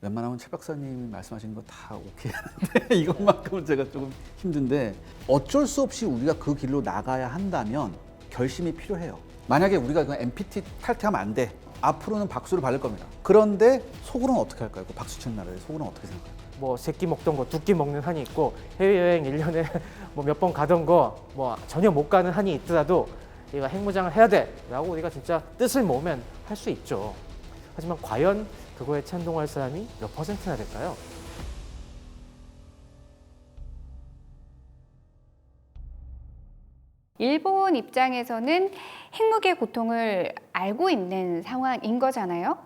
웬만하면 최 박사님이 말씀하시는 거 다 오케이 하는데 이것만큼은 제가 조금 힘든데 어쩔 수 없이 우리가 그 길로 나가야 한다면 결심이 필요해요. 만약에 우리가 그 MPT 탈퇴하면 안 돼. 앞으로는 박수를 받을 겁니다. 그런데 속으로는 어떻게 할까요? 그 박수 치는 나라에 속으로는 어떻게 생각할까요? 뭐 세끼 먹던 거 두 끼 먹는 한이 있고 해외여행 1년에 뭐 몇 번 가던 거 뭐 전혀 못 가는 한이 있더라도 이거 핵무장을 해야 돼 라고 우리가 진짜 뜻을 모으면 할 수 있죠. 하지만 과연 그거에 찬동할 사람이 몇 퍼센트나 될까요? 일본 입장에서는 핵무기의 고통을 알고 있는 상황인 거잖아요.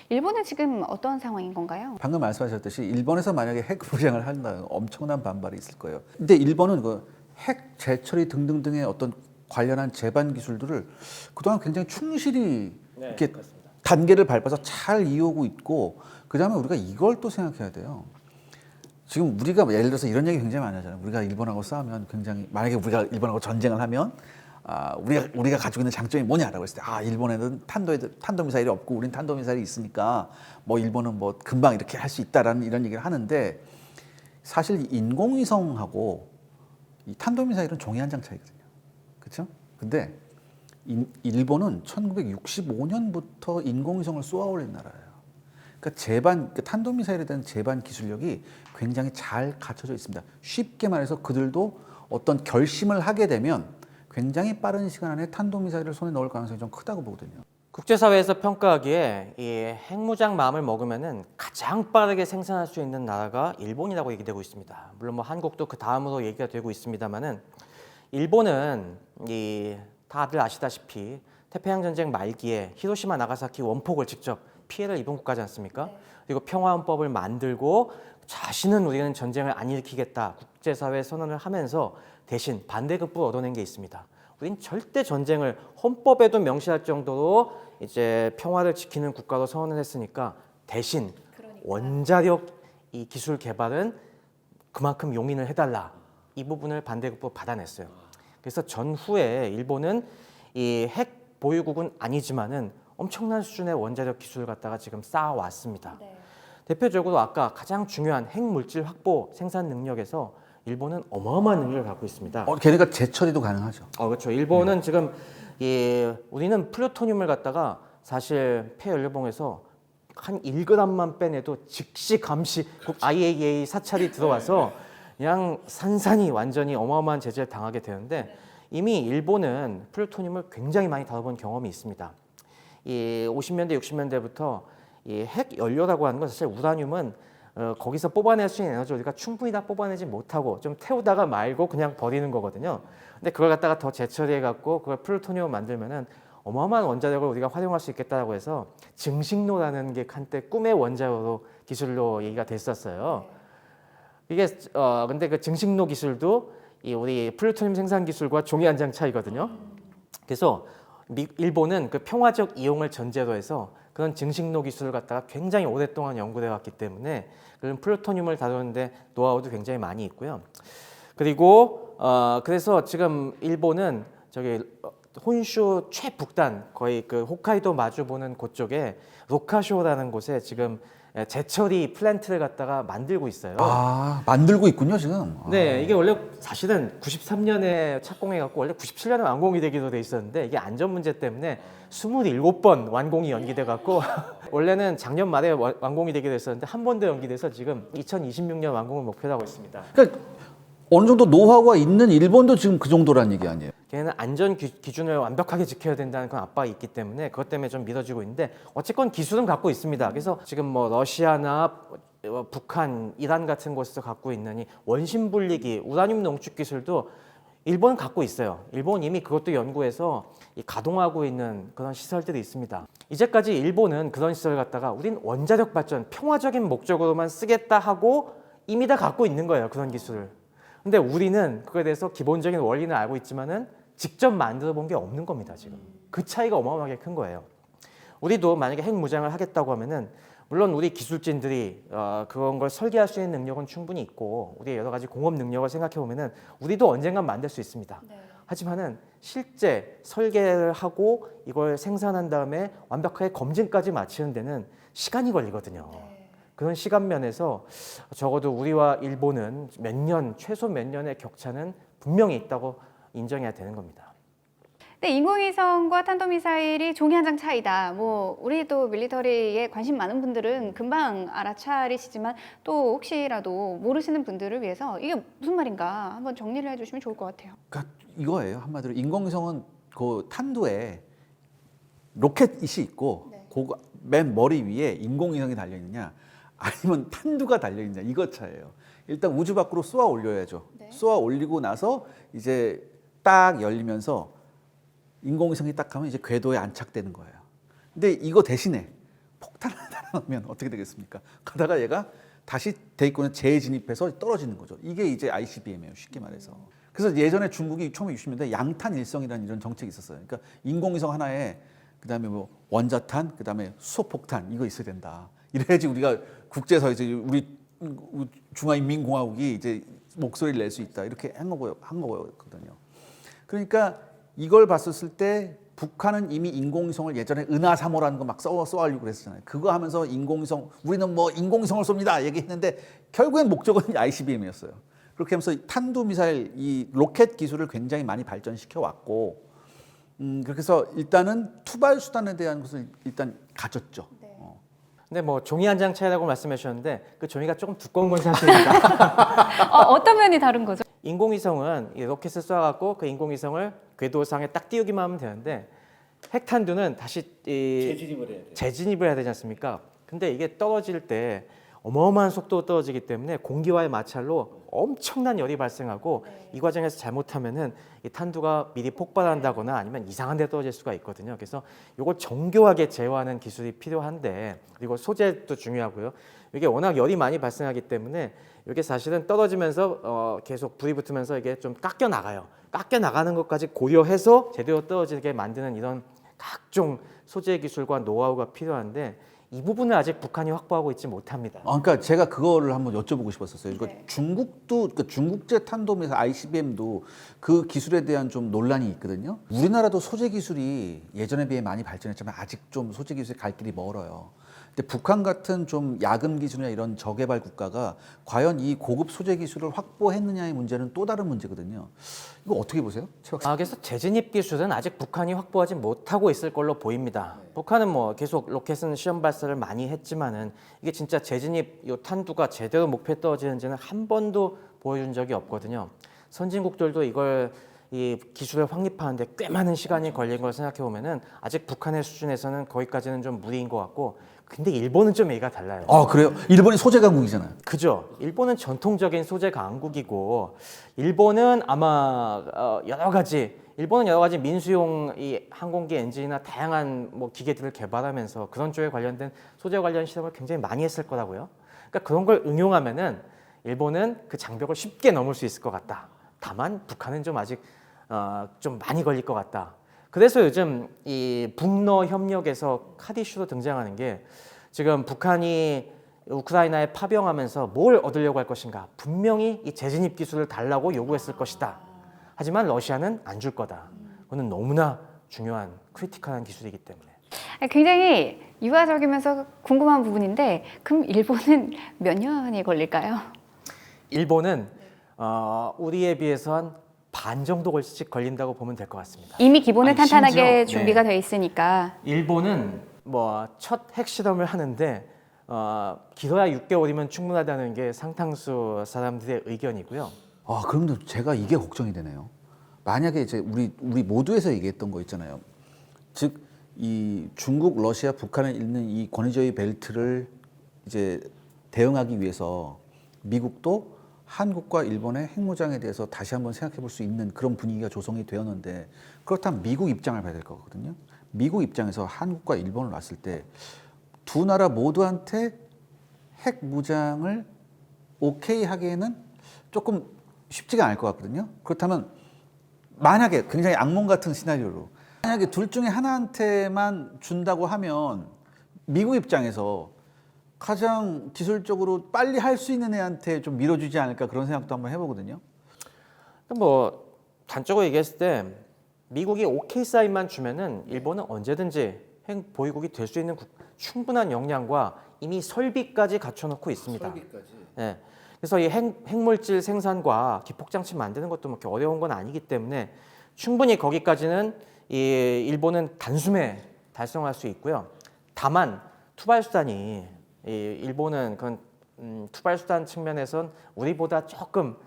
일본은 지금 어떤 상황인 건가요? 방금 말씀하셨듯이 일본에서 만약에 핵 무장을 한다면 엄청난 반발이 있을 거예요. 근데 일본은 그 핵 재처리 등등등의 어떤 관련한 제반 기술들을 그동안 굉장히 충실히 이렇게 그렇습니다. 단계를 밟아서 잘 이어오고 있고, 그다음에 우리가 이걸 또 생각해야 돼요. 지금 우리가 예를 들어서 이런 얘기 굉장히 많이 하잖아요. 우리가 일본하고 싸우면 굉장히, 만약에 우리가 일본하고 전쟁을 하면 우리가 가지고 있는 장점이 뭐냐라고 했을 때 일본에는 탄도미사일이 없고 우린 탄도미사일이 있으니까 뭐 일본은 뭐 금방 이렇게 할 수 있다라는 이런 얘기를 하는데, 사실 인공위성하고 이 탄도미사일은 종이 한 장 차이거든요. 그렇죠? 근데 일본은 1965년부터 인공위성을 쏘아 올린 나라예요. 그러니까 탄도미사일에 대한 제반 기술력이 굉장히 잘 갖춰져 있습니다. 쉽게 말해서 그들도 어떤 결심을 하게 되면 굉장히 빠른 시간 안에 탄도미사일을 손에 넣을 가능성이 좀 크다고 보거든요. 국제사회에서 평가하기에 이 핵무장 마음을 먹으면은 가장 빠르게 생산할 수 있는 나라가 일본이라고 얘기되고 있습니다. 물론 뭐 한국도 그 다음으로 얘기가 되고 있습니다만은 일본은 다들 아시다시피 태평양 전쟁 말기에 히로시마 나가사키 원폭을 직접 피해를 입은 국가지 않습니까? 그리고 평화헌법을 만들고 자신은 우리는 전쟁을 안 일으키겠다 국제사회에 선언을 하면서 대신 반대급부를 얻어낸 게 있습니다. 우린 절대 전쟁을 헌법에도 명시할 정도로 이제 평화를 지키는 국가로 선언을 했으니까 대신 원자력 이 기술 개발은 그만큼 용인을 해달라, 이 부분을 반대급부로 받아냈어요. 그래서 전후에 일본은 이 핵 보유국은 아니지만은 엄청난 수준의 원자력 기술을 갖다가 지금 쌓아왔습니다. 대표적으로 아까 가장 중요한 핵물질 확보 생산 능력에서 일본은 어마어마한 능력을 갖고 있습니다. 걔네가 재처리도 가능하죠. 그렇죠. 일본은 지금 우리는 플루토늄을 갖다가 사실 폐연료봉에서 한 1g만 빼내도 즉시 감시 IAEA 사찰이 들어와서 그냥 산산이 완전히 어마어마한 제재를 당하게 되는데, 이미 일본은 플루토늄을 굉장히 많이 다뤄본 경험이 있습니다. 50년대, 60년대부터 핵 연료라고 하는 건 사실 우라늄은 거기서 뽑아낼 수 있는 에너지 우리가 충분히 다 뽑아내지 못하고 좀 태우다가 말고 그냥 버리는 거거든요. 근데 그걸 갖다가 더 재처리해 갖고 그걸 플루토늄을 만들면은 어마어마한 원자력을 우리가 활용할 수 있겠다라고 해서 증식로라는 게 한때 꿈의 원자로 기술로 얘기가 됐었어요. 이게 근데 그 증식로 기술도 우리 플루토늄 생산 기술과 종이 한 장 차이거든요. 그래서 일본은 그 평화적 이용을 전제로 해서 그런 증식로 기술을 갖다가 굉장히 오랫동안 연구해 왔기 때문에 그런 플루토늄을 다루는데 노하우도 굉장히 많이 있고요. 그리고 그래서 지금 일본은 저기 혼슈 최북단, 거의 그 홋카이도 마주 보는 그쪽에 로카쇼라는 곳에 지금 재처리 플랜트를 갖다가 만들고 있어요. 만들고 있군요 지금. 네, 이게 원래 사실은 93년에 착공해갖고 원래 97년에 완공이 되기로 돼 있었는데, 이게 안전 문제 때문에 27번 완공이 연기돼갖고 원래는 작년 말에 완공이 되기로 했었는데 한 번 더 연기돼서 지금 2026년 완공을 목표로 하고 있습니다. 그러니까 어느 정도 노하우가 있는 일본도 지금 그 정도란 얘기 아니에요? 걔는 안전 기준을 완벽하게 지켜야 된다는 그런 압박이 있기 때문에 그것 때문에 좀 미뤄지고 있는데, 어쨌건 기술은 갖고 있습니다. 그래서 지금 뭐 러시아나 북한, 이란 같은 곳에서 갖고 있는 이 원심 분리기, 우라늄 농축 기술도 일본은 갖고 있어요. 일본 이미 그것도 연구해서 가동하고 있는 그런 시설들이 있습니다. 이제까지 일본은 그런 시설을 갖다가 우린 원자력 발전, 평화적인 목적으로만 쓰겠다 하고 이미 다 갖고 있는 거예요, 그런 기술을. 근데 우리는 그거에 대해서 기본적인 원리는 알고 있지만은 직접 만들어 본 게 없는 겁니다, 지금. 그 차이가 어마어마하게 큰 거예요. 우리도 만약에 핵무장을 하겠다고 하면은 물론 우리 기술진들이 그런 걸 설계할 수 있는 능력은 충분히 있고 우리의 여러 가지 공업 능력을 생각해 보면은 우리도 언젠간 만들 수 있습니다. 하지만은 실제 설계를 하고 이걸 생산한 다음에 완벽하게 검증까지 마치는 데는 시간이 걸리거든요. 그런 시간 면에서 적어도 우리와 일본은 최소 몇 년의 격차는 분명히 있다고 인정해야 되는 겁니다. 근데 인공위성과 탄도미사일이 종이 한 장 차이다. 뭐 우리도 밀리터리에 관심 많은 분들은 금방 알아차리시지만 또 혹시라도 모르시는 분들을 위해서 이게 무슨 말인가 한번 정리를 해주시면 좋을 것 같아요. 그러니까 이거예요. 한마디로 인공위성은 그 탄두에 로켓이 있고 네. 그 맨 머리 위에 인공위성이 달려 있느냐 아니면 탄두가 달려 있느냐 이거 차예요. 일단 우주 밖으로 쏘아 올려야죠. 네. 쏘아 올리고 나서 이제 딱 열리면서 인공위성이 딱 하면 이제 궤도에 안착되는 거예요. 근데 이거 대신에 폭탄을 달아놓으면 어떻게 되겠습니까? 가다가 얘가 다시 대기권에 재진입해서 떨어지는 거죠. 이게 이제 ICBM이에요. 쉽게 말해서. 그래서 예전에 중국이 처음에 60년대 양탄 일성이라는 이런 정책이 있었어요. 그러니까 인공위성 하나에 그다음에 뭐 원자탄, 그다음에 수소폭탄 이거 있어야 된다. 이래야지 우리가 국제에서 이제 우리 중화인민공화국이 이제 목소리를 낼 수 있다. 이렇게 한 거거든요. 그러니까 이걸 봤었을 때 북한은 이미 인공위성을 예전에 은하 3호라는 거 막 쏘아려고 그랬잖아요. 그거 하면서 인공위성 우리는 뭐 인공위성을 쏩니다 얘기했는데 결국엔 목적은 ICBM이었어요. 그렇게 하면서 탄도미사일 이 로켓 기술을 굉장히 많이 발전시켜 왔고 그렇게 해서 일단은 투발 수단에 대한 것을 일단 가졌죠. 네. 근데 뭐 종이 한 장 차이라고 말씀해 주셨는데 그 종이가 조금 두꺼운 건 사실입니다. 어떤 면이 다른 거죠? 인공위성은 이 로켓을 쏴갖고 그 인공위성을 궤도상에 딱 띄우기만 하면 되는데 핵탄두는 다시 재진입을 해야 되지 않습니까? 근데 이게 떨어질 때 어마어마한 속도로 떨어지기 때문에 공기와의 마찰로 엄청난 열이 발생하고 이 과정에서 잘못하면은 이 탄두가 미리 폭발한다거나 아니면 이상한 데 떨어질 수가 있거든요. 그래서 이걸 정교하게 제어하는 기술이 필요한데 그리고 소재도 중요하고요. 이게 워낙 열이 많이 발생하기 때문에 이게 사실은 떨어지면서 계속 불이 붙으면서 이게 좀 깎여 나가요. 깎여 나가는 것까지 고려해서 제대로 떨어지게 만드는 이런 각종 소재 기술과 노하우가 필요한데 이 부분을 아직 북한이 확보하고 있지 못합니다. 그러니까 제가 그거를 한번 여쭤보고 싶었었어요. 네. 중국도 그러니까 중국제 탄도미사일 ICBM도 그 기술에 대한 좀 논란이 있거든요. 우리나라도 소재 기술이 예전에 비해 많이 발전했지만 아직 좀 소재 기술이 갈 길이 멀어요. 근데 북한 같은 좀 야금 기술이나 이런 저개발 국가가 과연 이 고급 소재 기술을 확보했느냐의 문제는 또 다른 문제거든요. 이거 어떻게 보세요? 최 박사. 그래서 재진입 기술은 아직 북한이 확보하지 못하고 있을 걸로 보입니다. 북한은 뭐 계속 로켓은 시험 발사를 많이 했지만은 이게 진짜 재진입 요 탄두가 제대로 목표에 떨어지는지는 한 번도 보여준 적이 없거든요. 선진국들도 이걸 이 기술을 확립하는데 꽤 많은 시간이 걸린 걸 생각해 보면은 아직 북한의 수준에서는 거기까지는 좀 무리인 것 같고, 근데 일본은 좀 얘기가 달라요. 그래요? 일본이 소재 강국이잖아요. 그죠. 일본은 전통적인 소재 강국이고, 일본은 아마 여러 가지 민수용 이 항공기 엔진이나 다양한 뭐 기계들을 개발하면서 그런 쪽에 관련된 소재 관련 실험을 굉장히 많이 했을 거라고요. 그러니까 그런 걸 응용하면은 일본은 그 장벽을 쉽게 넘을 수 있을 것 같다. 다만 북한은 좀 아직 좀 많이 걸릴 것 같다. 그래서 요즘 이 북러 협력에서 카드 이슈로 등장하는 게 지금 북한이 우크라이나에 파병하면서 뭘 얻으려고 할 것인가. 분명히 이 재진입 기술을 달라고 요구했을 것이다. 하지만 러시아는 안 줄 거다. 그거는 너무나 중요한 크리티컬한 기술이기 때문에. 굉장히 유화적이면서 궁금한 부분인데 그럼 일본은 몇 년이 걸릴까요? 일본은 우리에 비해서 한 반 정도 걸린다고 보면 될 것 같습니다. 이미 기본은 아니, 탄탄하게 심지어, 준비가 돼 있으니까. 일본은 뭐 첫 핵실험을 하는데 길어야 6개월이면 충분하다는 게 상당수 사람들의 의견이고요. 그런데 제가 이게 걱정이 되네요. 만약에 이제 우리 모두에서 얘기했던 거 있잖아요. 즉 이 중국, 러시아, 북한을 잇는 이 권위주의 벨트를 이제 대응하기 위해서 미국도 한국과 일본의 핵무장에 대해서 다시 한번 생각해 볼 수 있는 그런 분위기가 조성이 되었는데, 그렇다면 미국 입장을 봐야 될 거거든요. 미국 입장에서 한국과 일본을 놨을 때 두 나라 모두한테 핵무장을 오케이 하기에는 조금 쉽지가 않을 것 같거든요. 그렇다면 만약에 굉장히 악몽 같은 시나리오로 만약에 둘 중에 하나한테만 준다고 하면 미국 입장에서 가장 기술적으로 빨리 할 수 있는 애한테 좀 밀어주지 않을까, 그런 생각도 한번 해보거든요. 뭐 단적으로 얘기했을 때 미국이 오케이 사인만 주면은 일본은 언제든지 핵 보유국이 될 수 있는 충분한 역량과 이미 설비까지 갖춰놓고 있습니다. 네. 그래서 이 핵물질 생산과 기폭장치 만드는 것도 뭐 이렇게 어려운 건 아니기 때문에 충분히 거기까지는 이 일본은 단숨에 달성할 수 있고요. 다만 투발수단이 일본은 그건 투발수단 측면에선 우리보다 조금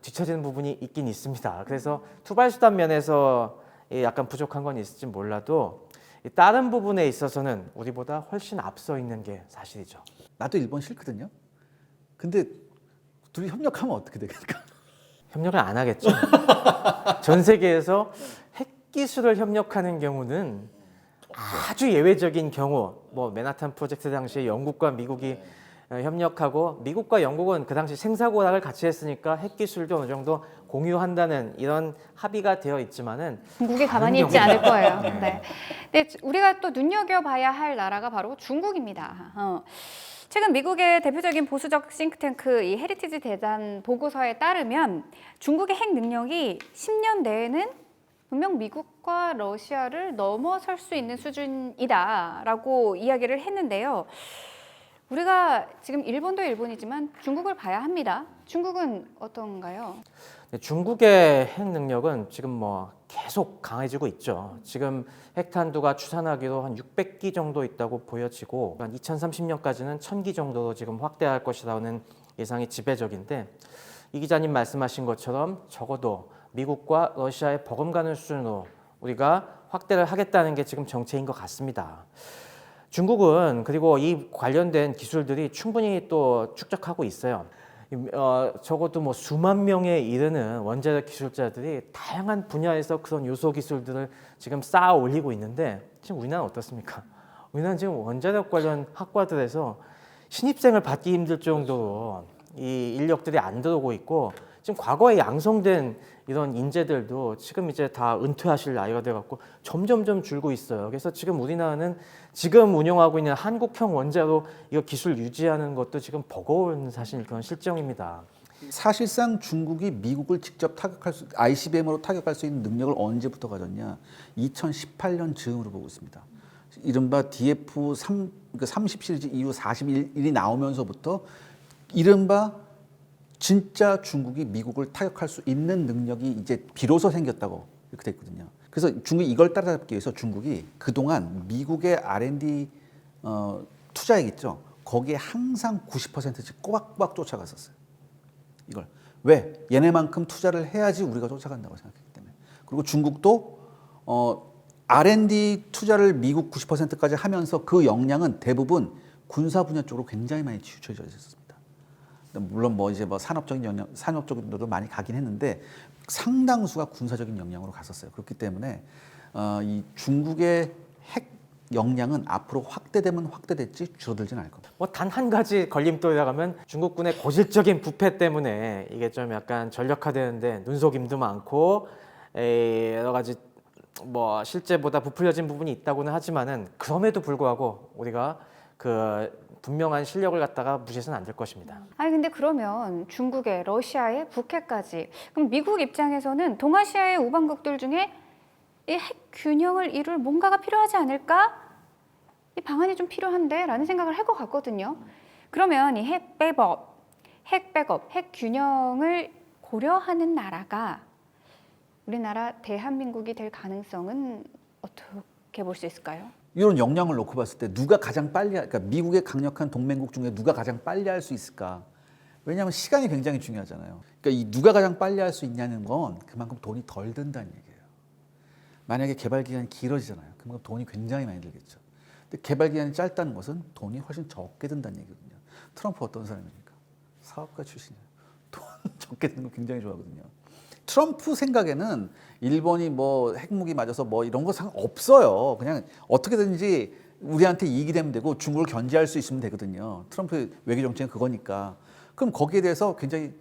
뒤처지는 부분이 있긴 있습니다. 그래서 투발수단 면에서 약간 부족한 건 있을지 몰라도 다른 부분에 있어서는 우리보다 훨씬 앞서 있는 게 사실이죠. 나도 일본 싫거든요. 근데 둘이 협력하면 어떻게 되겠까? 협력을 안 하겠죠. 전 세계에서 핵 기술을 협력하는 경우는 아주 예외적인 경우, 뭐 맨하탄 프로젝트 당시에 영국과 미국이 협력하고 미국과 영국은 그 당시 생사고락을 같이 했으니까 핵 기술도 어느 정도 공유한다는 이런 합의가 되어 있지만은 중국이 가만히 있지 않을 거예요. 네. 근데 우리가 또 눈여겨봐야 할 나라가 바로 중국입니다. 최근 미국의 대표적인 보수적 싱크탱크 이 헤리티지 대단 보고서에 따르면 중국의 핵 능력이 10년 내에는 분명 미국과 러시아를 넘어설 수 있는 수준이다라고 이야기를 했는데요. 우리가 지금 일본도 일본이지만 중국을 봐야 합니다. 중국은 어떤가요? 중국의 핵 능력은 지금 뭐 계속 강해지고 있죠. 지금 핵탄두가 추산하기로 한 600기 정도 있다고 보여지고 한 2030년까지는 1000기 정도로 지금 확대할 것이라는 예상이 지배적인데 이 기자님 말씀하신 것처럼 적어도 미국과 러시아에 버금가는 수준으로 우리가 확대를 하겠다는 게 지금 정체인 것 같습니다. 중국은 그리고 이 관련된 기술들이 충분히 또 축적하고 있어요. 적어도 뭐 수만 명에 이르는 원자력 기술자들이 다양한 분야에서 그런 요소 기술들을 지금 쌓아 올리고 있는데 지금 우리나라는 어떻습니까? 우리나라는 지금 원자력 관련 학과들에서 신입생을 받기 힘들 정도로 이 인력들이 안 들어오고 있고 지금 과거에 양성된 이런 인재들도 지금 이제 다 은퇴하실 나이가 돼갖고 점점점 줄고 있어요. 그래서 지금 우리나라는 지금 운영하고 있는 한국형 원자로 이거 기술 유지하는 것도 지금 버거운 사실 그런 실정입니다. 사실상 중국이 미국을 직접 타격할 수, ICBM으로 타격할 수 있는 능력을 언제부터 가졌냐? 2018년 즈음으로 보고 있습니다. 이른바 DF3, 30 시리즈 이후 41이 나오면서부터 이른바 진짜 중국이 미국을 타격할 수 있는 능력이 이제 비로소 생겼다고 이렇게 됐거든요. 그래서 중국이 이걸 따라잡기 위해서 중국이 그동안 미국의 R&D 투자액 있죠. 거기에 항상 90%씩 꼬박꼬박 쫓아갔었어요. 이걸. 왜? 얘네만큼 투자를 해야지 우리가 쫓아간다고 생각했기 때문에. 그리고 중국도 R&D 투자를 미국 90%까지 하면서 그 역량은 대부분 군사 분야 쪽으로 굉장히 많이 치우쳐져 있었습니다. 물론 뭐 이제 뭐 산업적인 역량, 산업적인 것도 많이 가긴 했는데 상당수가 군사적인 역량으로 갔었어요. 그렇기 때문에 이 중국의 핵 역량은 앞으로 확대되면 확대됐지 줄어들지는 않을 겁니다. 뭐 단 한 가지 걸림돌이라면 중국군의 고질적인 부패 때문에 이게 좀 약간 전력화되는데 눈속임도 많고 여러 가지 뭐 실제보다 부풀려진 부분이 있다고는 하지만은 그럼에도 불구하고 우리가 그 분명한 실력을 갖다가 무시해서는 안 될 것입니다. 아니 근데 그러면 중국의 러시아의 북핵까지 그럼 미국 입장에서는 동아시아의 우방국들 중에 이 핵 균형을 이룰 뭔가가 필요하지 않을까? 이 방안이 좀 필요한데 라는 생각을 할 것 같거든요. 그러면 이 핵 백업, 핵 균형을 고려하는 나라가 우리나라 대한민국이 될 가능성은 어떻게 볼 수 있을까요? 이런 역량을 놓고 봤을 때 누가 가장 빨리, 그러니까 미국의 강력한 동맹국 중에 누가 가장 빨리 할 수 있을까? 왜냐하면 시간이 굉장히 중요하잖아요. 그러니까 이 누가 가장 빨리 할 수 있냐는 건 그만큼 돈이 덜 든다는 얘기예요. 만약에 개발 기간이 길어지잖아요. 그만큼 돈이 굉장히 많이 들겠죠. 근데 개발 기간이 짧다는 것은 돈이 훨씬 적게 든다는 얘기거든요. 트럼프 어떤 사람입니까? 사업가 출신이에요. 돈 적게 드는 거 굉장히 좋아하거든요. 트럼프 생각에는 일본이 뭐 핵무기 맞아서 뭐 이런 거 상관없어요. 그냥 어떻게든지 우리한테 이익이 되면 되고 중국을 견제할 수 있으면 되거든요. 트럼프의 외교 정책은 그거니까. 그럼 거기에 대해서 굉장히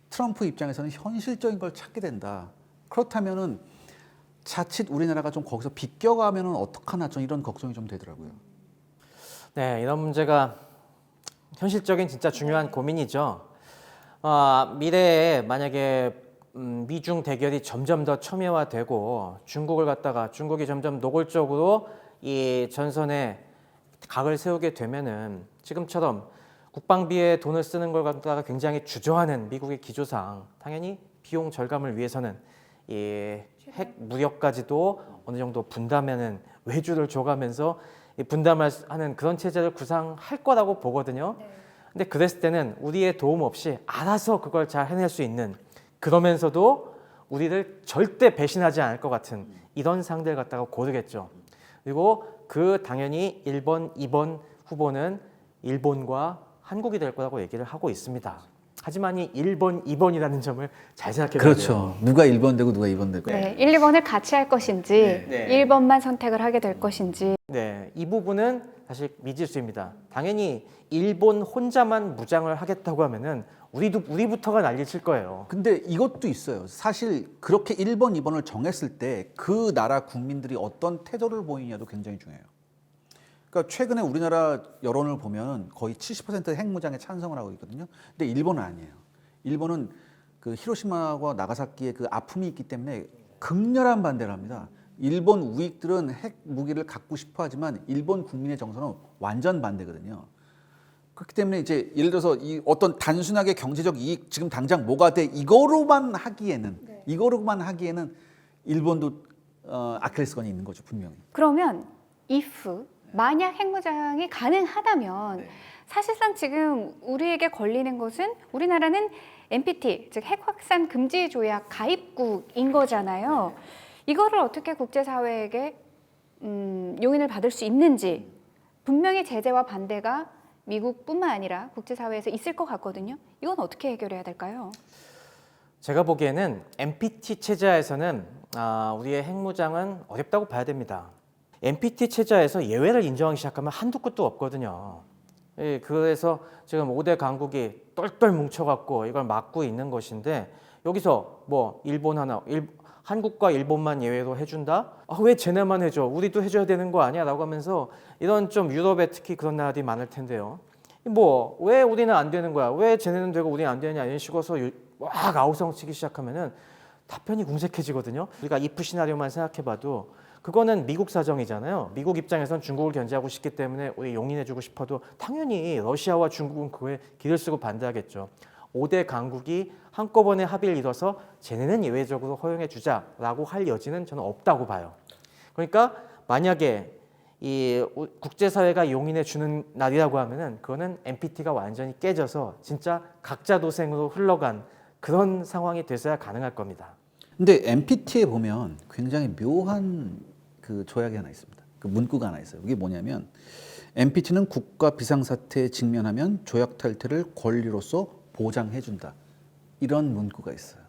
트럼프 입장에서는 현실적인 걸 찾게 된다. 그렇다면은 자칫 우리나라가 좀 거기서 비껴가면은 어떡하나 좀 이런 걱정이 좀 되더라고요. 네, 이런 문제가 현실적인 진짜 중요한 고민이죠. 미래에 만약에 미중 대결이 점점 더 첨예화되고 중국이 점점 노골적으로 이 전선에 각을 세우게 되면은 지금처럼 국방비에 돈을 쓰는 걸 갖다가 굉장히 주저하는 미국의 기조상 당연히 비용 절감을 위해서는 이 핵 무력까지도 어느 정도 분담하는 외주를 줘가면서 이 분담하는 그런 체제를 구상할 거라고 보거든요. 근데 그랬을 때는 우리의 도움 없이 알아서 그걸 잘 해낼 수 있는, 그러면서도 우리를 절대 배신하지 않을 것 같은 이런 상대를 갖다가 고르겠죠. 그리고 그 당연히 1번, 2번 후보는 일본과 한국이 될 거라고 얘기를 하고 있습니다. 하지만 이 1번, 2번이라는 점을 잘 생각해 봐야 돼요. 그렇죠. 누가 1번 되고 누가 2번 되고. 네, 1, 2번을 같이 할 것인지 네. 1번만 선택을 하게 될 것인지. 네, 이 부분은 사실 미지수입니다. 당연히 일본 혼자만 무장을 하겠다고 하면은 우리부터가 난리칠 거예요. 근데 이것도 있어요. 사실 그렇게 1번, 2번을 정했을 때 그 나라 국민들이 어떤 태도를 보이냐도 굉장히 중요해요. 그러니까 최근에 우리나라 여론을 보면 거의 70% 핵무장에 찬성을 하고 있거든요. 근데 일본은 아니에요. 일본은 그 히로시마와 나가사키의 그 아픔이 있기 때문에 극렬한 반대를 합니다. 일본 우익들은 핵 무기를 갖고 싶어 하지만 일본 국민의 정서는 완전 반대거든요. 그렇기 때문에 이제 예를 들어서 이 어떤 단순하게 경제적 이익 지금 당장 뭐가 돼 이거로만 하기에는 일본도 아킬레스건이 있는 거죠, 분명히. 그러면 if 만약 핵무장이 가능하다면 사실상 지금 우리에게 걸리는 것은 우리나라는 NPT 즉 핵확산 금지 조약 가입국인 거잖아요. 이거를 어떻게 국제사회에게 용인을 받을 수 있는지, 분명히 제재와 반대가 미국뿐만 아니라 국제사회에서 있을 것 같거든요. 이건 어떻게 해결해야 될까요? 제가 보기에는 NPT 체제에서는 우리의 핵무장은 어렵다고 봐야 됩니다. NPT 체제에서 예외를 인정하기 시작하면 한두 끝도 없거든요. 예, 그래서 지금 5대 강국이 똘똘 뭉쳐갖고 이걸 막고 있는 것인데, 여기서 뭐 한국과 일본만 예외로 해준다? 왜 쟤네만 해줘? 우리도 해줘야 되는 거 아니야? 라고 하면서 이런 좀 유럽에 특히 그런 나라들이 많을 텐데요. 뭐 왜 우리는 안 되는 거야? 왜 쟤네는 되고 우리는 안 되느냐? 이런 식으로서 막 아우성치기 시작하면은 답변이 궁색해지거든요. 우리가 if 시나리오만 생각해봐도 그거는 미국 사정이잖아요. 미국 입장에선 중국을 견제하고 싶기 때문에 우리 용인해주고 싶어도 당연히 러시아와 중국은 그거에 길을 쓰고 반대하겠죠. 5대 강국이 한꺼번에 합의를 이뤄서 쟤네는 예외적으로 허용해주자라고 할 여지는 저는 없다고 봐요. 그러니까 만약에 이 국제사회가 용인해주는 날이라고 하면은 그거는 NPT가 완전히 깨져서 진짜 각자 도생으로 흘러간 그런 상황이 돼서야 가능할 겁니다. 근데 NPT에 보면 굉장히 묘한 그 조약이 하나 있습니다. 그 문구가 하나 있어요. 이게 뭐냐면 NPT는 국가 비상사태에 직면하면 조약 탈퇴를 권리로서 보장해준다. 이런 문구가 있어요.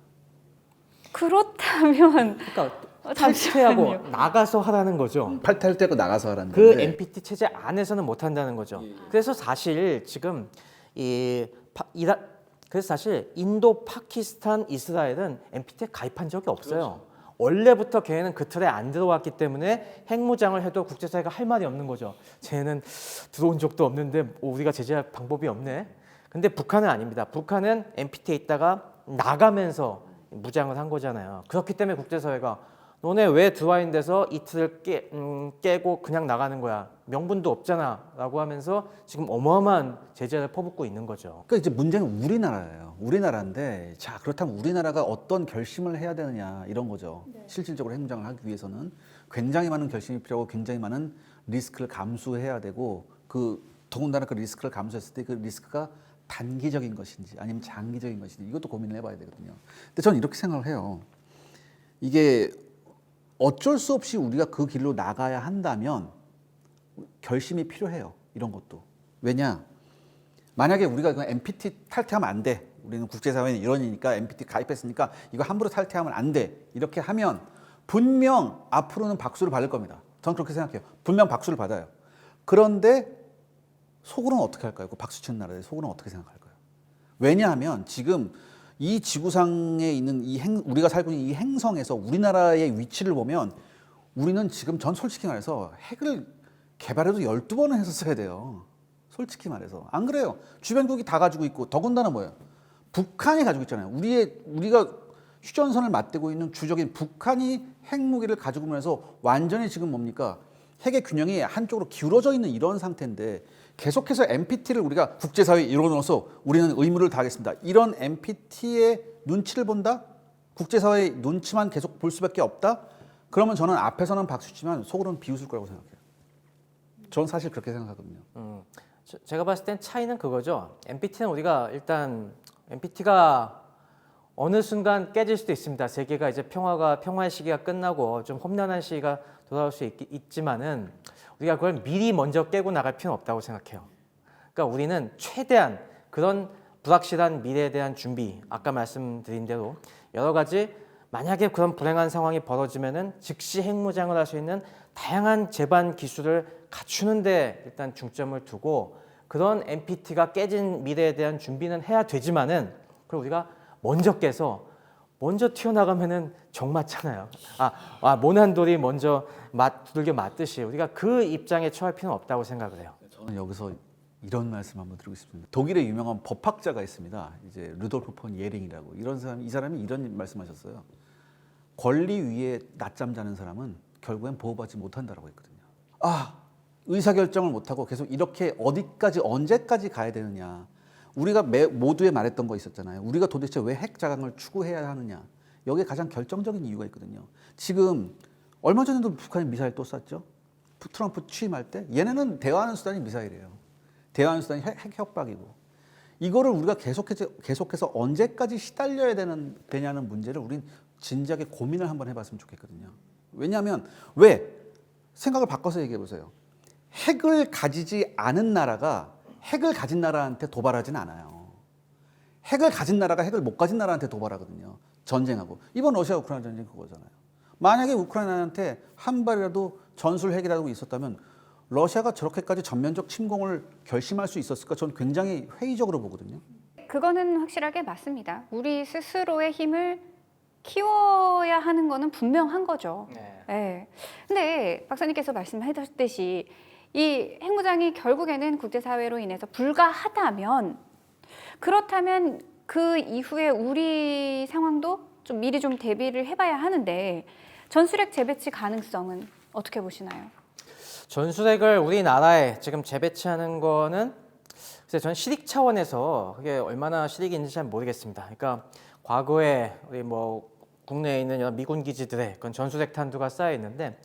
그렇다면 그러니까 탈퇴하고 나가서 하라는 거죠. 탈퇴하고 나가서 하라는 그 건데 NPT 체제 안에서는 못 한다는 거죠. 그래서 사실 지금 그래서 사실 인도, 파키스탄, 이스라엘은 NPT에 가입한 적이 없어요. 그렇죠. 원래부터 걔는 그 틀에 안 들어왔기 때문에 핵무장을 해도 국제사회가 할 말이 없는 거죠. 쟤는 들어온 적도 없는데 우리가 제재할 방법이 없네. 근데 북한은 아닙니다. 북한은 NPT에 있다가 나가면서 무장을 한 거잖아요. 그렇기 때문에 국제사회가 너네 왜 들어와 있는 데서 이틀을 깨고 그냥 나가는 거야? 명분도 없잖아 라고 하면서 지금 어마어마한 제재를 퍼붓고 있는 거죠. 그러니까 이제 문제는 우리나라예요. 우리나라인데 자 그렇다면 우리나라가 어떤 결심을 해야 되느냐 이런 거죠. 실질적으로 핵무장을 하기 위해서는 굉장히 많은 결심이 필요하고 굉장히 많은 리스크를 감수해야 되고 더군다나 그 리스크를 감수했을 때 그 리스크가 단기적인 것인지 아니면 장기적인 것인지 이것도 고민을 해봐야 되거든요. 근데 저는 이렇게 생각을 해요. 이게 어쩔 수 없이 우리가 그 길로 나가야 한다면 결심이 필요해요. 이런 것도. 왜냐? 만약에 우리가 NPT 탈퇴하면 안 돼. 우리는 국제사회는 일원이니까 NPT 가입했으니까 이거 함부로 탈퇴하면 안 돼. 이렇게 하면 분명 앞으로는 박수를 받을 겁니다. 저는 그렇게 생각해요. 분명 박수를 받아요. 그런데 속으로는 어떻게 할까요? 그 박수 치는 나라들 속으로는 어떻게 생각할까요? 왜냐하면 지금 이 지구상에 있는 우리가 살고 있는 이 행성에서 우리나라의 위치를 보면 우리는 지금 전 솔직히 말해서 핵을 개발해도 12번은 했었어야 돼요. 솔직히 말해서. 안 그래요? 주변국이 다 가지고 있고 더군다나 뭐예요? 북한이 가지고 있잖아요. 우리가 휴전선을 맞대고 있는 주적인 북한이 핵무기를 가지고 오면서 완전히 지금 뭡니까? 핵의 균형이 한쪽으로 기울어져 있는 이런 상태인데 계속해서 NPT를 우리가 국제사회에 이뤄넣어서 우리는 의무를 다하겠습니다. 이런 NPT의 눈치를 본다? 국제사회의 눈치만 계속 볼 수밖에 없다? 그러면 저는 앞에서는 박수치지만 속으로는 비웃을 거라고 생각해요. 저는 사실 그렇게 생각하거든요. 제가 봤을 땐 차이는 그거죠. NPT는 우리가 일단 NPT가 어느 순간 깨질 수도 있습니다. 세계가 이제 평화의 시기가 끝나고 좀 험난한 시기가 돌아올 수 있지만은 우리가 그걸 미리 먼저 깨고 나갈 필요는 없다고 생각해요. 그러니까 우리는 최대한 그런 불확실한 미래에 대한 준비, 아까 말씀드린 대로 여러 가지 만약에 그런 불행한 상황이 벌어지면은 즉시 핵무장을 할 수 있는 다양한 제반 기술을 갖추는데 일단 중점을 두고 그런 NPT가 깨진 미래에 대한 준비는 해야 되지만은 그걸 우리가 먼저 깨서 먼저 튀어나가면은 정 맞잖아요. 모난돌이 먼저 두들겨 맞듯이 우리가 그 입장에 처할 필요는 없다고 생각을 해요. 저는 여기서 이런 말씀 한번 드리고 싶습니다. 독일의 유명한 법학자가 있습니다. 이제 루돌프 폰 예링이라고 이 사람이 이런 말씀하셨어요. 권리 위에 낮잠 자는 사람은 결국엔 보호받지 못한다라고 했거든요. 의사결정을 못하고 계속 이렇게 어디까지 언제까지 가야 되느냐. 우리가 모두에 말했던 거 있었잖아요. 우리가 도대체 왜 핵 자강을 추구해야 하느냐. 여기에 가장 결정적인 이유가 있거든요. 지금 얼마 전에도 북한이 미사일 또 쐈죠. 트럼프 취임할 때 얘네는 대화하는 수단이 미사일이에요. 대화하는 수단이 핵 협박이고. 이거를 우리가 계속해서 언제까지 시달려야 되냐는 문제를 우린 진지하게 고민을 한번 해봤으면 좋겠거든요. 왜냐하면 생각을 바꿔서 얘기해 보세요. 핵을 가지지 않은 나라가 핵을 가진 나라한테 도발하진 않아요. 핵을 가진 나라가 핵을 못 가진 나라한테 도발하거든요. 전쟁하고. 이번 러시아 우크라이나 전쟁 그거잖아요. 만약에 우크라이나한테 한 발이라도 전술 핵이라도 있었다면 러시아가 저렇게까지 전면적 침공을 결심할 수 있었을까? 저는 굉장히 회의적으로 보거든요. 그거는 확실하게 맞습니다. 우리 스스로의 힘을 키워야 하는 거는 분명한 거죠. 네. 근데 박사님께서 말씀하셨듯이 이 핵무장이 결국에는 국제사회로 인해서 불가하다면 그렇다면 그 이후에 우리 상황도 좀 미리 좀 대비를 해봐야 하는데 전술핵 재배치 가능성은 어떻게 보시나요? 전술핵을 우리나라에 지금 재배치하는 거는 글쎄 저는 실익 차원에서 그게 얼마나 실익이 있는지 잘 모르겠습니다. 그러니까 과거에 우리 국내에 있는 여러 미군 기지들에 그런 전술핵 탄두가 쌓여 있는데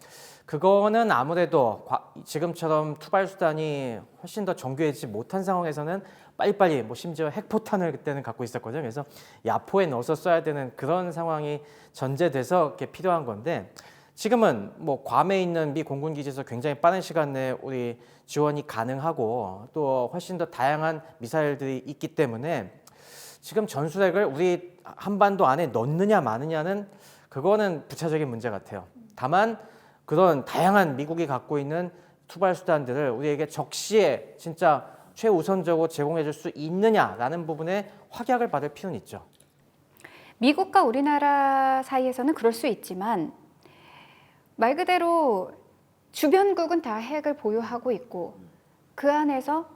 그거는 아무래도 지금처럼 투발 수단이 훨씬 더 정교해지지 못한 상황에서는 빨리빨리 심지어 핵포탄을 그때는 갖고 있었거든요. 그래서 야포에 넣어서 쏴야 되는 그런 상황이 전제돼서 이렇게 필요한 건데 지금은 괌에 있는 미 공군 기지에서 굉장히 빠른 시간 내에 우리 지원이 가능하고 또 훨씬 더 다양한 미사일들이 있기 때문에 지금 전술핵을 우리 한반도 안에 넣느냐 마느냐는 그거는 부차적인 문제 같아요. 다만 그런 다양한 미국이 갖고 있는 투발 수단들을 우리에게 적시에 진짜 최우선적으로 제공해 줄 수 있느냐라는 부분에 확약을 받을 필요는 있죠. 미국과 우리나라 사이에서는 그럴 수 있지만 말 그대로 주변국은 다 핵을 보유하고 있고 그 안에서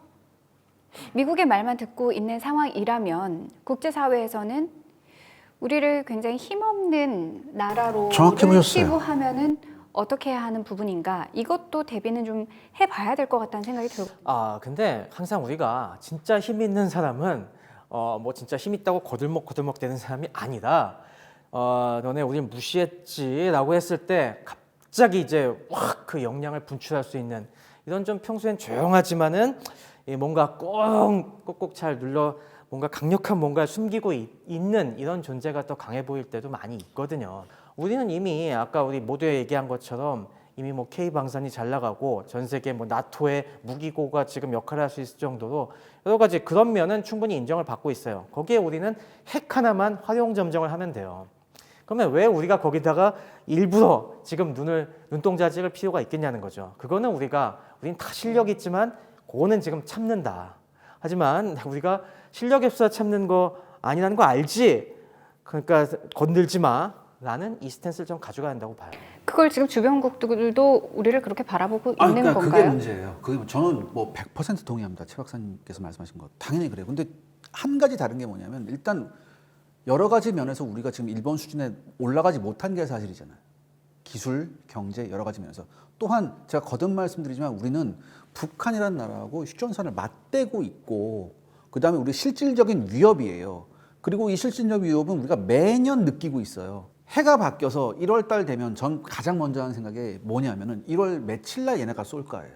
미국의 말만 듣고 있는 상황이라면 국제사회에서는 우리를 굉장히 힘없는 나라로 정확히 보셨어요. 치부하면은 어떻게 해야 하는 부분인가 이것도 대비는 좀 해봐야 될 것 같다는 생각이 들고. 근데 항상 우리가 진짜 힘 있는 사람은 진짜 힘 있다고 거들먹 되는 사람이 아니라 너네 우리 무시했지라고 했을 때 갑자기 이제 확 그 역량을 분출할 수 있는 이런 좀 평소엔 조용하지만은 뭔가 꼭꼭 잘 눌러 뭔가 강력한 뭔가를 숨기고 있는 이런 존재가 더 강해 보일 때도 많이 있거든요. 우리는 이미 아까 우리 모두 얘기한 것처럼 이미 K 방산이 잘 나가고 전 세계 나토의 무기고가 지금 역할을 할 수 있을 정도로 여러 가지 그런 면은 충분히 인정을 받고 있어요. 거기에 우리는 핵 하나만 활용 점정을 하면 돼요. 그러면 왜 우리가 거기다가 일부러 지금 눈동자 찍을 필요가 있겠냐는 거죠. 그거는 우린 다 실력 있지만 그거는 지금 참는다. 하지만 우리가 실력이 없어 참는 거 아니라는 거 알지? 그러니까 건들지 마. 라는 이 스탠스를 좀 가져가야 한다고 봐요. 그걸 지금 주변국들도 우리를 그렇게 바라보고 있는 그러니까 건가요? 그게 문제예요. 저는 100% 동의합니다. 최 박사님께서 말씀하신 거 당연히 그래요. 근데 한 가지 다른 게 뭐냐면 일단 여러 가지 면에서 우리가 지금 일본 수준에 올라가지 못한 게 사실이잖아요. 기술, 경제 여러 가지 면에서 또한 제가 거듭 말씀드리지만 우리는 북한이라는 나라하고 휴전선을 맞대고 있고 그다음에 우리 실질적인 위협이에요. 그리고 이 실질적 위협은 우리가 매년 느끼고 있어요. 해가 바뀌어서 1월 달 되면 전 가장 먼저 하는 생각이 뭐냐면은 1월 며칠 날 얘네가 쏠 거예요.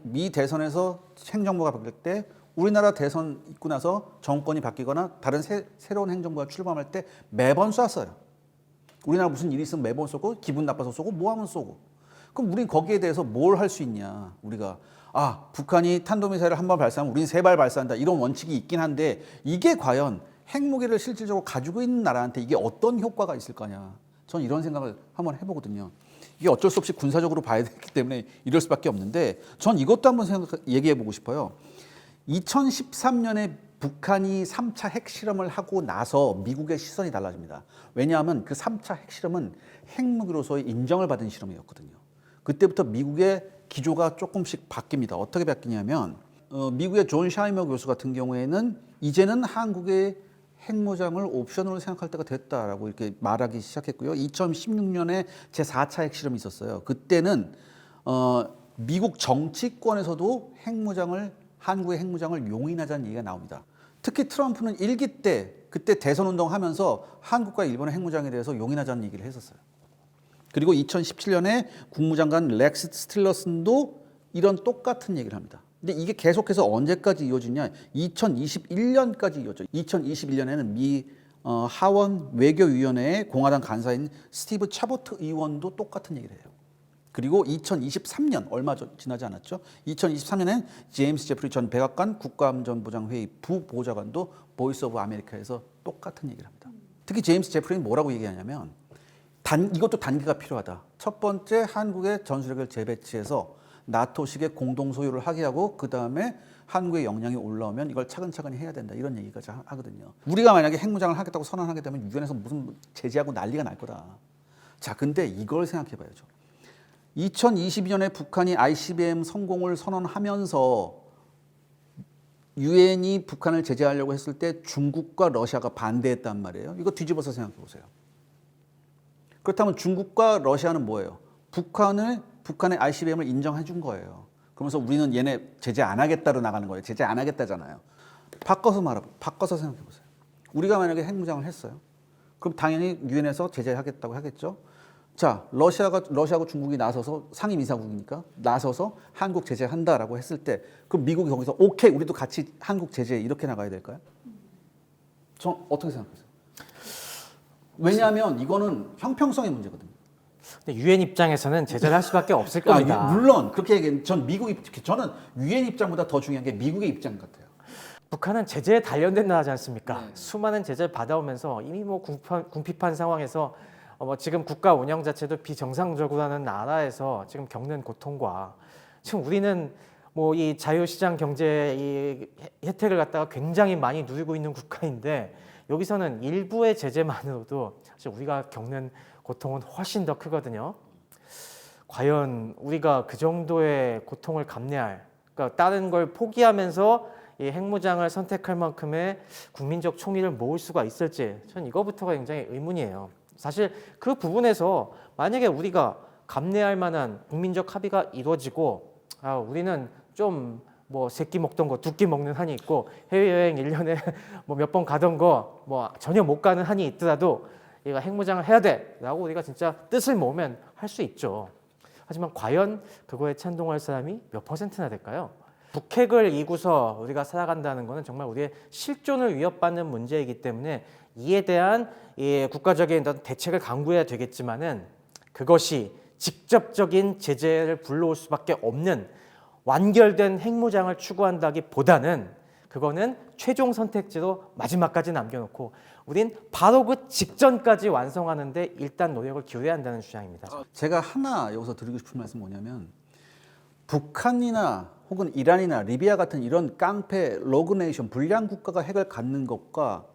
미 대선에서 행정부가 바뀔 때 우리나라 대선 있고 나서 정권이 바뀌거나 다른 새로운 행정부가 출범할 때 매번 쐈어요. 우리나라 무슨 일이 있으면 매번 쏘고 기분 나빠서 쏘고 뭐 하면 쏘고. 그럼 우린 거기에 대해서 뭘 할 수 있냐. 우리가 북한이 탄도미사일을 한 번 발사하면 우리는 3발 발사한다. 이런 원칙이 있긴 한데 이게 과연 핵무기를 실질적으로 가지고 있는 나라한테 이게 어떤 효과가 있을 거냐. 전 이런 생각을 한번 해보거든요. 이게 어쩔 수 없이 군사적으로 봐야 되기 때문에 이럴 수밖에 없는데 전 이것도 한번 얘기해보고 싶어요. 2013년에 북한이 3차 핵실험을 하고 나서 미국의 시선이 달라집니다. 왜냐하면 그 3차 핵실험은 핵무기로서의 인정을 받은 실험이었거든요. 그때부터 미국의 기조가 조금씩 바뀝니다. 어떻게 바뀌냐면 미국의 존 샤이머 교수 같은 경우에는 이제는 한국의 핵무장을 옵션으로 생각할 때가 됐다라고 이렇게 말하기 시작했고요. 2016년에 제4차 핵실험이 있었어요. 그때는 미국 정치권에서도 한국의 핵무장을 용인하자는 얘기가 나옵니다. 특히 트럼프는 1기 때 그때 대선 운동하면서 한국과 일본의 핵무장에 대해서 용인하자는 얘기를 했었어요. 그리고 2017년에 국무장관 렉스 스틸러슨도 이런 똑같은 얘기를 합니다. 근데 이게 계속해서 언제까지 이어지냐? 2021년까지 이어져. 2021년에는 미 하원 외교위원회의 공화당 간사인 스티브 차보트 의원도 똑같은 얘기를 해요. 그리고 2023년 얼마 지나지 않았죠? 2023년엔 제임스 제프리 전 백악관 국가안전보장회의 부보좌관도 보이스 오브 아메리카에서 똑같은 얘기를 합니다. 특히 제임스 제프리는 뭐라고 얘기하냐면 이것도 단계가 필요하다. 첫 번째 한국의 전술핵을 재배치해서 나토식의 공동 소유를 하게 하고 그다음에 한국의 역량이 올라오면 이걸 차근차근히 해야 된다. 이런 얘기까지 하거든요. 우리가 만약에 핵무장을 하겠다고 선언하게 되면 유엔에서 무슨 제재하고 난리가 날 거다. 자, 근데 이걸 생각해 봐야죠. 2022년에 북한이 ICBM 성공을 선언하면서 유엔이 북한을 제재하려고 했을 때 중국과 러시아가 반대했단 말이에요. 이거 뒤집어서 생각해 보세요. 그렇다면 중국과 러시아는 뭐예요? 북한의 ICBM을 인정해 준 거예요. 그러면서 우리는 얘네 제재 안 하겠다로 나가는 거예요. 제재 안 하겠다잖아요. 바꿔서 생각해 보세요. 우리가 만약에 핵무장을 했어요. 그럼 당연히 유엔에서 제재하겠다고 하겠죠. 자, 러시아하고 중국이 나서서 상임이사국이니까 나서서 한국 제재한다라고 했을 때 그럼 미국이 거기서 오케이 우리도 같이 한국 제재 이렇게 나가야 될까요? 전 어떻게 생각하세요? 왜냐하면 이거는 형평성의 문제거든요. 근데 유엔 입장에서는 제재를 할 수밖에 없을 겁니다. 물론 그렇게 얘기하면 저는 유엔 입장보다 더 중요한 게 미국의 입장 같아요. 북한은 제재에 단련된 나라지 않습니까? 네. 수많은 제재를 받아오면서 이미 뭐 궁핍한 상황에서 지금 국가 운영 자체도 비정상적으로 하는 나라에서 지금 겪는 고통과 지금 우리는 뭐 이 자유시장 경제 이 혜택을 갖다가 굉장히 많이 누리고 있는 국가인데 여기서는 일부의 제재만으로도 사실 우리가 겪는 고통은 훨씬 더 크거든요. 과연 우리가 그 정도의 고통을 감내할, 그러니까 다른 걸 포기하면서 이 핵무장을 선택할 만큼의 국민적 총의를 모을 수가 있을지 전 이거부터가 굉장히 의문이에요. 사실 그 부분에서 만약에 우리가 감내할 만한 국민적 합의가 이루어지고 우리는 좀 뭐 세끼 먹던 거 2끼 먹는 한이 있고 해외여행 1년에 뭐 몇 번 가던 거 뭐 전혀 못 가는 한이 있더라도 얘가 핵무장을 해야 돼라고 우리가 진짜 뜻을 모으면 할 수 있죠. 하지만 과연 그거에 찬동할 사람이 몇 %나 될까요? 북핵을 이고서 우리가 살아간다는 것은 정말 우리의 실존을 위협받는 문제이기 때문에 이에 대한 국가적인 대책을 강구해야 되겠지만은 그것이 직접적인 제재를 불러올 수밖에 없는 완결된 핵무장을 추구한다기보다는 그거는 최종 선택지로 마지막까지 남겨놓고 우린 바로 그 직전까지 완성하는데 일단 노력을 기울여야 한다는 주장입니다. 제가 하나 여기서 드리고 싶은 말씀은 뭐냐면 북한이나 혹은 이란이나 리비아 같은 이런 깡패 로그네이션 불량 국가가 핵을 갖는 것과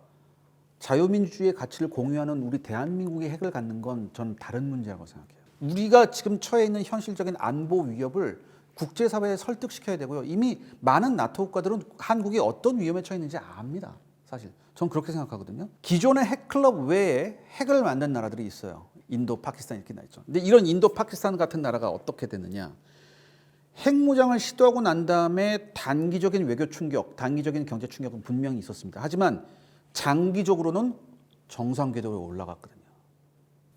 자유민주주의의 가치를 공유하는 우리 대한민국이 핵을 갖는 건 저는 다른 문제라고 생각해요. 우리가 지금 처해 있는 현실적인 안보 위협을 국제사회에 설득시켜야 되고요. 이미 많은 나토 국가들은 한국이 어떤 위험에 처해 있는지 압니다. 사실. 전 그렇게 생각하거든요. 기존의 핵클럽 외에 핵을 만든 나라들이 있어요. 인도, 파키스탄 이렇게 나 있죠. 근데 이런 인도, 파키스탄 같은 나라가 어떻게 되느냐? 핵무장을 시도하고 난 다음에 단기적인 외교 충격, 단기적인 경제 충격은 분명히 있었습니다. 하지만 장기적으로는 정상 궤도에 올라갔거든요.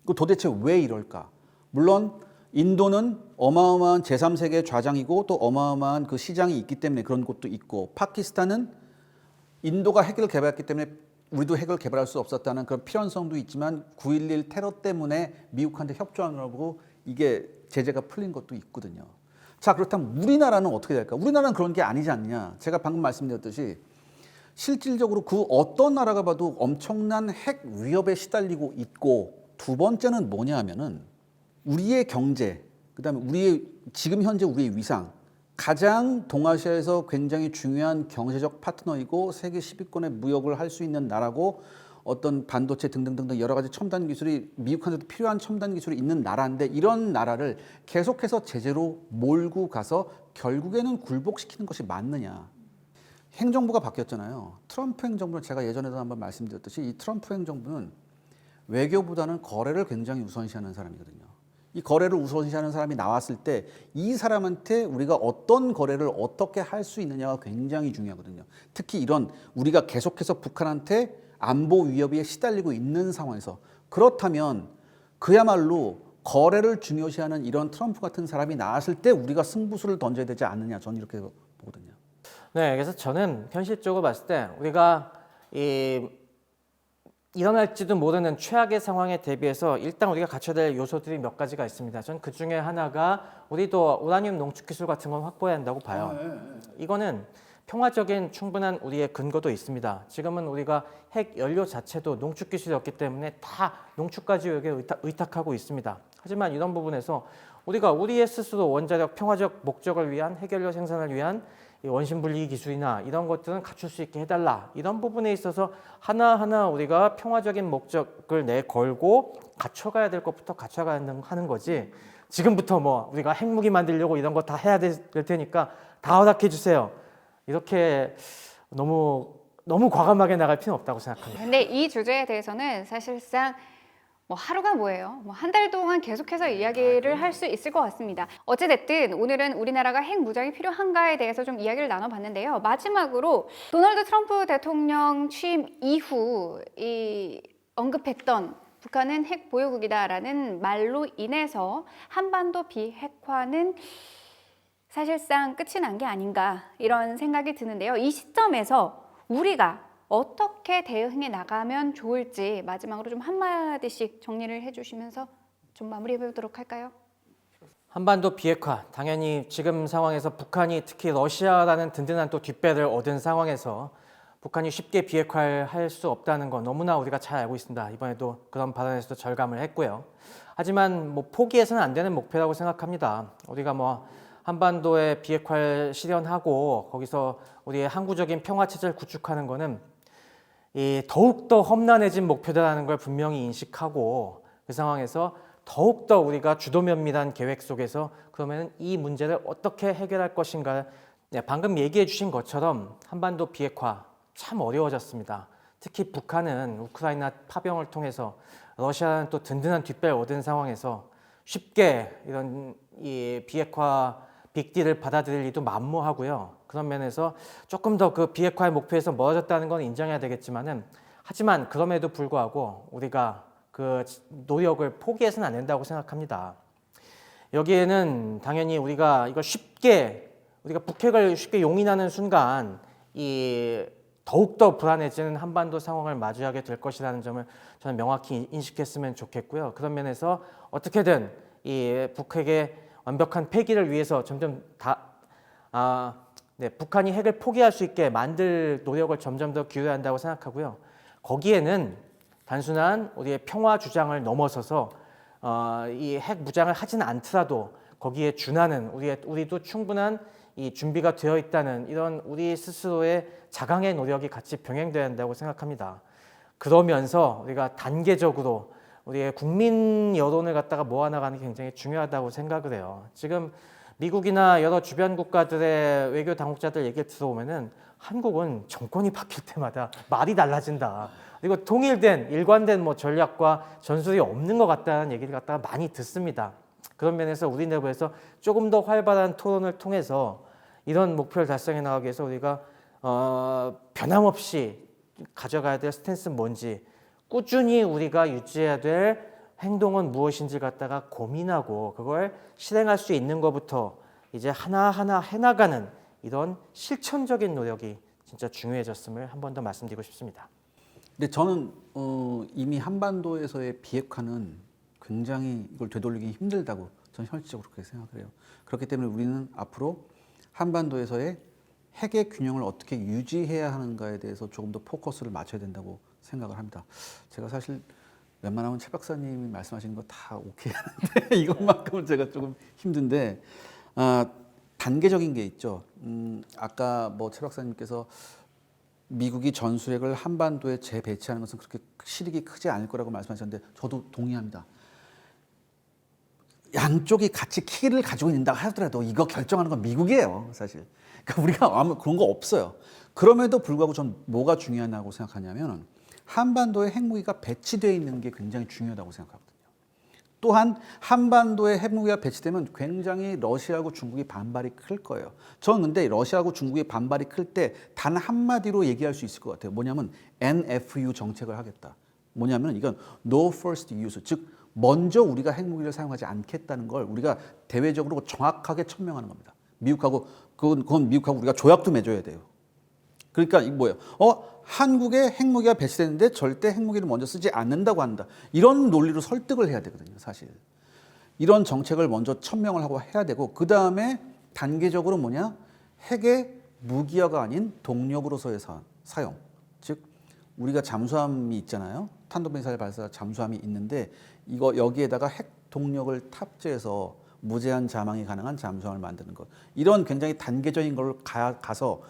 그 도대체 왜 이럴까? 물론 인도는 어마어마한 제3세계 좌장이고 또 어마어마한 그 시장이 있기 때문에 그런 것도 있고, 파키스탄은 인도가 핵을 개발했기 때문에 우리도 핵을 개발할 수 없었다는 그런 필연성도 있지만 9.11 테러 때문에 미국한테 협조하느라고 이게 제재가 풀린 것도 있거든요. 자, 그렇다면 우리나라는 어떻게 될까? 우리나라는 그런 게 아니지 않냐? 제가 방금 말씀드렸듯이 실질적으로 그 어떤 나라가 봐도 엄청난 핵 위협에 시달리고 있고, 두 번째는 뭐냐 하면은 우리의 경제, 그다음에 우리의 지금 현재 우리의 위상, 가장 동아시아에서 굉장히 중요한 경제적 파트너이고 세계 10위권의 무역을 할 수 있는 나라고, 어떤 반도체 등등등등 여러 가지 첨단 기술이 미국한테도 필요한 첨단 기술이 있는 나라인데, 이런 나라를 계속해서 제재로 몰고 가서 결국에는 굴복시키는 것이 맞느냐? 행정부가 바뀌었잖아요. 트럼프 행정부는 제가 예전에도 한번 말씀드렸듯이 이 트럼프 행정부는 외교보다는 거래를 굉장히 우선시하는 사람이거든요. 이 거래를 우선시하는 사람이 나왔을 때 이 사람한테 우리가 어떤 거래를 어떻게 할 수 있느냐가 굉장히 중요하거든요. 특히 이런 우리가 계속해서 북한한테 안보 위협에 시달리고 있는 상황에서, 그렇다면 그야말로 거래를 중요시하는 이런 트럼프 같은 사람이 나왔을 때 우리가 승부수를 던져야 되지 않느냐, 저는 이렇게 보거든요. 네, 그래서 저는 현실적으로 봤을 때 우리가 일어날지도 모르는 최악의 상황에 대비해서 일단 우리가 갖춰야 될 요소들이 몇 가지가 있습니다. 전 그 중에 하나가 우리도 우라늄 농축 기술 같은 걸 확보해야 한다고 봐요. 이거는 평화적인 충분한 우리의 근거도 있습니다. 지금은 우리가 핵 연료 자체도 농축 기술이 없기 때문에 다 농축까지 여기에 의탁하고 있습니다. 하지만 이런 부분에서 우리가 우리의 스스로 원자력 평화적 목적을 위한 핵연료 생산을 위한 이 원심 분리 기술이나 이런 것들은 갖출 수 있게 해달라. 이런 부분에 있어서 하나하나 우리가 평화적인 목적을 내걸고 갖춰가야 될 것부터 갖춰가야 하는 거지. 지금부터 뭐 우리가 핵무기 만들려고 이런 거 다 해야 될 테니까 다 허락해 주세요. 이렇게 너무 과감하게 나갈 필요는 없다고 생각합니다. 근데 이 주제에 대해서는 사실상 뭐 하루가 뭐예요? 뭐 한 달 동안 계속해서 이야기를 할 수 있을 것 같습니다. 어찌됐든 오늘은 우리나라가 핵 무장이 필요한가에 대해서 좀 이야기를 나눠봤는데요. 마지막으로 도널드 트럼프 대통령 취임 이후 언급했던 북한은 핵 보유국이다라는 말로 인해서 한반도 비핵화는 사실상 끝이 난 게 아닌가, 이런 생각이 드는데요. 이 시점에서 우리가 어떻게 대응해 나가면 좋을지 마지막으로 좀 한마디씩 정리를 해주시면서 좀 마무리해 보도록 할까요? 한반도 비핵화, 당연히 지금 상황에서 북한이 특히 러시아라는 든든한 또 뒷배를 얻은 상황에서 북한이 쉽게 비핵화할 수 없다는 건 너무나 우리가 잘 알고 있습니다. 이번에도 그런 발언에서도 절감을 했고요. 하지만 뭐 포기해서는 안 되는 목표라고 생각합니다. 우리가 뭐 한반도의 비핵화를 실현하고 거기서 우리의 항구적인 평화 체제를 구축하는 것은 더욱더 험난해진 목표다라는 걸 분명히 인식하고, 그 상황에서 더욱더 우리가 주도 면밀한 계획 속에서 그러면 이 문제를 어떻게 해결할 것인가. 네, 방금 얘기해 주신 것처럼 한반도 비핵화 참 어려워졌습니다. 특히 북한은 우크라이나 파병을 통해서 러시아는 또 든든한 뒷배를 얻은 상황에서 쉽게 이런 이 비핵화 빅딜을 받아들일 리도 만무하고요. 그런 면에서 조금 더 그 비핵화의 목표에서 멀어졌다는 건 인정해야 되겠지만은, 하지만 그럼에도 불구하고 우리가 그 노력을 포기해서는 안 된다고 생각합니다. 여기에는 당연히 우리가 이걸 우리가 북핵을 쉽게 용인하는 순간 더욱더 불안해지는 한반도 상황을 마주하게 될 것이라는 점을 저는 명확히 인식했으면 좋겠고요. 그런 면에서 어떻게든 이 북핵의 완벽한 폐기를 위해서 점점 북한이 핵을 포기할 수 있게 만들 노력을 점점 더 기울여야 한다고 생각하고요. 거기에는 단순한 우리의 평화 주장을 넘어서서 이 핵 무장을 하지는 않더라도 거기에 준하는 우리도 충분한 이 준비가 되어 있다는 이런 우리 스스로의 자강의 노력이 같이 병행돼야 한다고 생각합니다. 그러면서 우리가 단계적으로 우리의 국민 여론을 갖다가 모아나가는 게 굉장히 중요하다고 생각을 해요. 지금 미국이나 여러 주변 국가들의 외교 당국자들 얘기를 들어보면은 한국은 정권이 바뀔 때마다 말이 달라진다. 그리고 통일된 일관된 뭐 전략과 전술이 없는 것 같다는 얘기를 갖다가 많이 듣습니다. 그런 면에서 우리 내부에서 조금 더 활발한 토론을 통해서 이런 목표를 달성해 나가기 위해서 우리가 변함없이 가져가야 될 스탠스는 뭔지, 꾸준히 우리가 유지해야 될 행동은 무엇인지 갖다가 고민하고 그걸 실행할 수 있는 것부터 이제 하나하나 해나가는 이런 실천적인 노력이 진짜 중요해졌음을 한 번 더 말씀드리고 싶습니다. 근데 저는 이미 한반도에서의 비핵화는 굉장히 이걸 되돌리기 힘들다고 저는 현실적으로 그렇게 생각을 해요. 그렇기 때문에 우리는 앞으로 한반도에서의 핵의 균형을 어떻게 유지해야 하는가에 대해서 조금 더 포커스를 맞춰야 된다고 생각을 합니다. 제가 사실 웬만하면 최 박사님이 말씀하시는 거 다 오케이 하는데 이것만큼은 제가 조금 힘든데 단계적인 게 있죠. 아까 뭐 최 박사님께서 미국이 전술핵을 한반도에 재배치하는 것은 그렇게 실익이 크지 않을 거라고 말씀하셨는데 저도 동의합니다. 양쪽이 같이 키를 가지고 있는다 하더라도 이거 결정하는 건 미국이에요, 사실. 그러니까 우리가 아무 그런 거 없어요. 그럼에도 불구하고 전 뭐가 중요하다고 생각하냐면 한반도에 핵무기가 배치되어 있는 게 굉장히 중요하다고 생각하거든요. 또한 한반도에 핵무기가 배치되면 굉장히 러시아하고 중국이 반발이 클 거예요. 저는 근데 러시아하고 중국의 반발이 클 때 단 한마디로 얘기할 수 있을 것 같아요. 뭐냐면 NFU 정책을 하겠다. 뭐냐면 이건 No First Use, 즉 먼저 우리가 핵무기를 사용하지 않겠다는 걸 우리가 대외적으로 정확하게 천명하는 겁니다. 미국하고 그건 미국하고 우리가 조약도 맺어야 돼요. 그러니까 이게 뭐예요? 한국에 핵무기가 배치되는데 절대 핵무기를 먼저 쓰지 않는다고 한다. 이런 논리로 설득을 해야 되거든요, 사실. 이런 정책을 먼저 천명을 하고 해야 되고 그 다음에 단계적으로 뭐냐? 핵의 무기화가 아닌 동력으로서의 사용. 즉 우리가 잠수함이 있잖아요. 탄도미사일 발사 잠수함이 있는데 이거 여기에다가 핵 동력을 탑재해서 무제한 자망이 가능한 잠수함을 만드는 것. 이런 굉장히 단계적인 걸 가서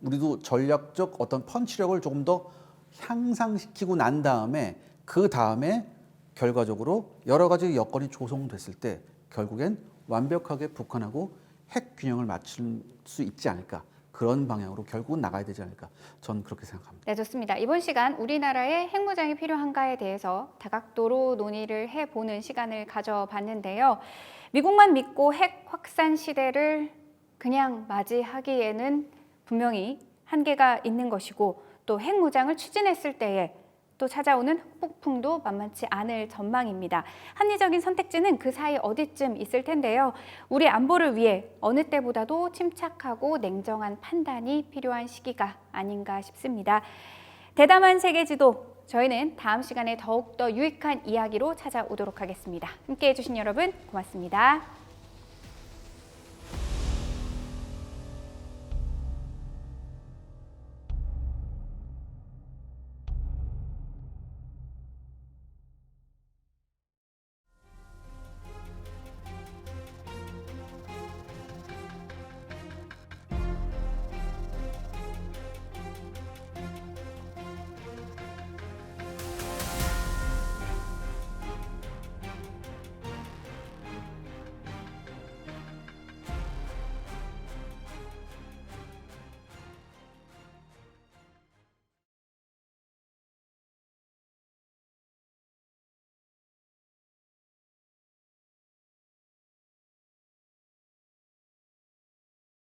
우리도 전략적 어떤 펀치력을 조금 더 향상시키고 난 다음에 그 다음에 결과적으로 여러 가지 여건이 조성됐을 때 결국엔 완벽하게 북한하고 핵 균형을 맞출 수 있지 않을까. 그런 방향으로 결국은 나가야 되지 않을까. 저는 그렇게 생각합니다. 네, 좋습니다. 이번 시간 우리나라에 핵무장이 필요한가에 대해서 다각도로 논의를 해보는 시간을 가져봤는데요. 미국만 믿고 핵 확산 시대를 그냥 맞이하기에는 분명히 한계가 있는 것이고 또 핵무장을 추진했을 때에 또 찾아오는 핵폭풍도 만만치 않을 전망입니다. 합리적인 선택지는 그 사이 어디쯤 있을 텐데요. 우리 안보를 위해 어느 때보다도 침착하고 냉정한 판단이 필요한 시기가 아닌가 싶습니다. 대담한 세계지도, 저희는 다음 시간에 더욱더 유익한 이야기로 찾아오도록 하겠습니다. 함께해 주신 여러분 고맙습니다.